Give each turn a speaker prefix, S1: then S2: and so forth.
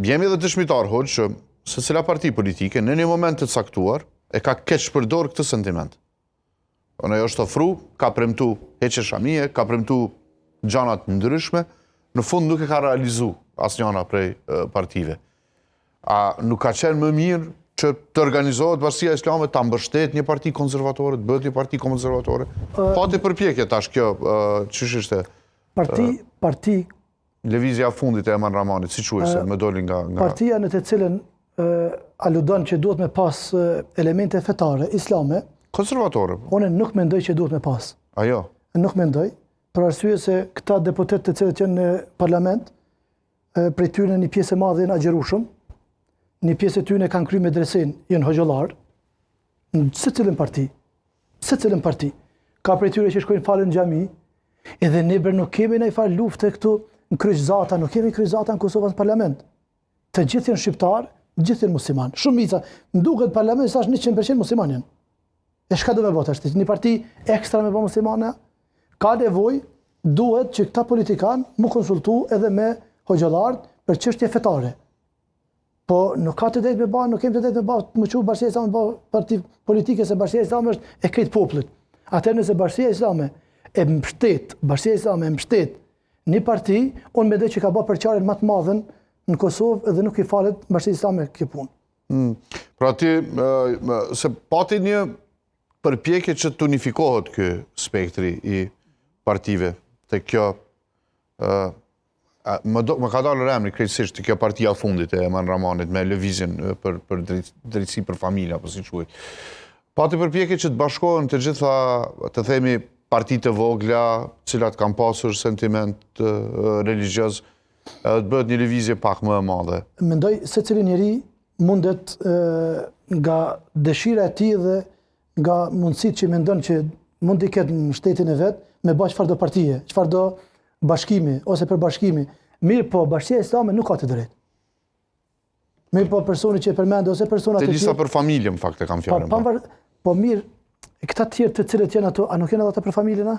S1: jemi edhe dëshmitar, hoq, që se cila parti politike në një moment të caktuar e ka keq përdor këtë sentiment. Në është ofru, ka premtu heqe shamije, ka premtu gjanat ndryshme, në fund nuk e ka realizu asnjëna prej partive. A nuk ka qenë më mirë që të organizohet Bashkia Islame, ta mbështet një parti konservatore, të bëhet një parti konservatore? Pati përpjekje tash kjo, çish ishte?
S2: Parti
S1: lëvizja fundit e Eman Ramanit, si quajse, më doli nga...
S2: Partia në të cilën aludon që duhet me pas elemente fetare, islame,
S1: konservatore.
S2: Unë nuk mendoj që duhet me pas.
S1: Ajo?
S2: Nuk mendoj, për arsye se këta deputet të cilët janë në parlament, prej tyre një pjesë e madhe janë agjerushëm, një pjesë e tyre kanë kryer medresin, janë hoxhallar, në secilën parti. Ka prej tyre që shkojnë falen në xhami, edhe ne nuk kemi ndaj fal lufte këtu në kryqëzata, nuk kemi kryqëzata në Kosovë në parlament. Të gjithë janë shqiptar, të gjithë janë musliman. Shumica, më duket parlamenti sa është 100% musliman janë. E çka do me bëhet ashtu? Një parti ekstra me bë muslimane, ka nevojë, duhet që këta politikan mu konsultu edhe me hoxhallarët për çështje fetare. Po nuk ka të drejtë me bë, nuk kemi të drejtë me bë, më quh Bashkia Islame bë parti politike se Bashkia Islame është e krejt popullit. Atëherë nëse Bashkia Islame e mbështet një parti, unë mendoj që ka bërë përqarjen më të madhen në Kosovë dhe nuk i falet Bashkia Islame kjo punë.
S1: Pra ti, se pati një përpjekje që të unifikohet ky spektri i partive të kjo më ka dalë emri krejtësisht të kjo partia fundit e Eman Ramanit me lëvizjen për drejtësi për familja, po si quhet. Pati përpjekje që të bashkohen të gjitha, të themi, partitë e vogla, cilat kanë pasur sentiment religjioz, të bëhet një lëvizje pak më e madhe.
S2: Mendoj se cili njeri mundet nga dëshira e tij dhe nga mundësitë që mendon që mund të ketë në shtetin e vet, me bë çfarë do partije, çfarë do bashkimi ose përbashkimi. Mirë po, Bashkia Islame nuk ka të drejtë. Mirë po, personi që e përmend ose persona të tjerë.
S1: Te lista për familje, në fakt e kam fjalën.
S2: Po mirë, këta të tjerë të cilët janë ato, a nuk janë edhe ata për familjen, a?